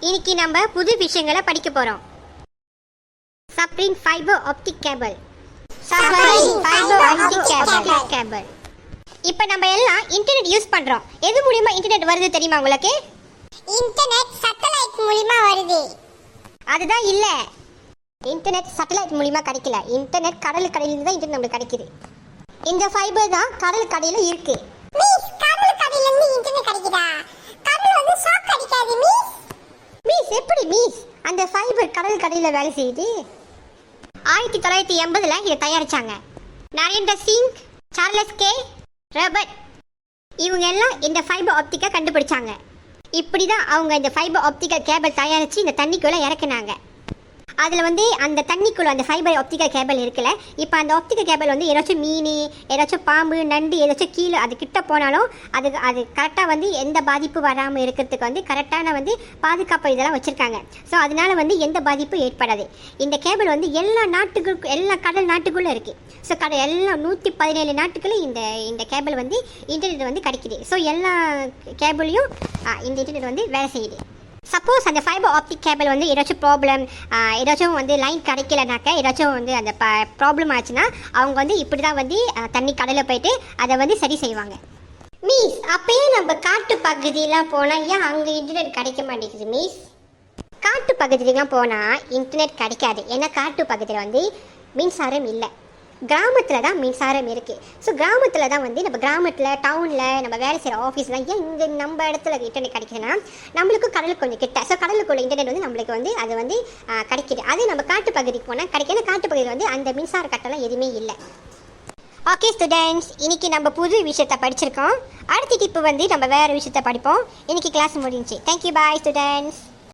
இன்னைக்கு நம்ம புது விஷயங்களை படிக்க போறோம். Sabrin fibre optic cable. இப்போ நம்ம எல்லாம் இன்டர்நெட் யூஸ் பண்றோம். எது மூலமா இன்டர்நெட் வருது தெரியுமா உங்களுக்கு? இன்டர்நெட் சேட்டலைட் மூலமா வருது. அதுதான் இல்ல. இன்டர்நெட் சேட்டலைட் மூலமா கிடைக்கல. இன்டர்நெட் கடலுக்கடியில தான் இன்டர்நெட் நமக்கு கிடைக்குது. இந்த ஃபைபர் தான் கடலுக்கடியில இருக்கு. மிஸ், கடலுக்கடியில இருந்து இன்டர்நெட் கிடைக்குதா? கடல் வந்து ஷாக் அடிக்காது மிஸ். மிஸ் எப்படி மிஸ் அந்த ஃபைபர் கடலுக்கடியில வேலை செய்யுது? 1980ல இதை தயாரிச்சாங்க. Narendra Singh, Charles K, Robert இவங்க எல்லாம் இந்த ஃபைபர் ஆப்டிக்கை கண்டுபிடிச்சாங்க. இப்படி தான் அவங்க இந்த ஃபைபர் ஆப்டிக்கல் கேபிள் தயாரித்து இந்த தண்ணிக்குள்ளே இறக்குனாங்க. அதில் வந்து அந்த தண்ணிக்குள்ளே அந்த ஃபைபர் ஆப்டிக்கல் கேபிள் இருக்குல்ல, இப்போ அந்த ஆப்டிக்கல் கேபிள் வந்து ஏதாச்சும் மீன், ஏதாச்சும் பாம்பு, நண்டு ஏதாச்சும் கீழே அது கிட்ட போனாலும் அது கரெக்டாக வந்து எந்த பாதிப்பு வராமல் இருக்கிறதுக்கு வந்து கரெக்டான வந்து பாதுகாப்பு இதெல்லாம் வச்சுருக்காங்க. ஸோ அதனால வந்து எந்த பாதிப்பும் ஏற்படாது. இந்த கேபிள் வந்து எல்லா கடல் நாட்டுக்குள்ளே இருக்குது. ஸோ எல்லா 117 நாட்டுக்குள்ளே இந்த கேபிள் வந்து இன்டர்நெட் வந்து கிடைக்குது. ஸோ எல்லா கேபிளையும் இந்த இன்டர்நெட் வந்து வேலை செய்யுது. சப்போஸ் அந்த ஃபைபர் ஆப்டிக் கேபிள் வந்து ஏதாச்சும் ப்ராப்ளம், ஏதாச்சும் வந்து லைன் கிடைக்கலனாக்க, ஏதாச்சும் வந்து அந்த ப்ராப்ளம் ஆச்சுன்னா அவங்க வந்து இப்படி தான் வந்து தண்ணி கடலில் போயிட்டு அதை வந்து சரி செய்வாங்க. மிஸ், அப்பயே நம்ம காட்டு பகுதியெலாம் போனால் ஏன் அங்கே இன்டர்நெட் கிடைக்க மாட்டேங்குது மிஸ்? காட்டு பகுதியிலாம் போனால் இன்டர்நெட் கிடைக்காது. ஏன்னா காட்டு பகுதியில் வந்து மின்சாரம் இல்லை. கிராமத்தில் தான் மின்சாரம் இருக்குது. ஸோ கிராமத்தில் தான் வந்து நம்ம கிராமத்தில், டவுனில் நம்ம வேலை செய்கிற ஆஃபீஸ்லாம் ஏன் இங்கே நம்ம இடத்துல இன்டர்நெட் கிடைக்குதுன்னா நம்மளுக்கு கடலுக்கு கொஞ்சம் கிட்ட. ஸோ கடலுக்குள்ள இன்டர்நெட் வந்து நம்மளுக்கு வந்து அது வந்து கிடைக்கிது. அது நம்ம காட்டு பகுதிக்கு போனால் கிடைக்கிது. காட்டு பகுதியில் வந்து அந்த மின்சார கட்டணம் எதுவுமே இல்லை. ஓகே ஸ்டூடெண்ட்ஸ், இன்றைக்கி நம்ம புது விஷயத்தை படிச்சிருக்கோம். அடுத்த டிப்பு வந்து நம்ம வேறு விஷயத்தை படிப்போம். இன்றைக்கி கிளாஸ் முடிஞ்சிச்சு. தேங்க்யூ, பாய் ஸ்டூடெண்ட்ஸ்.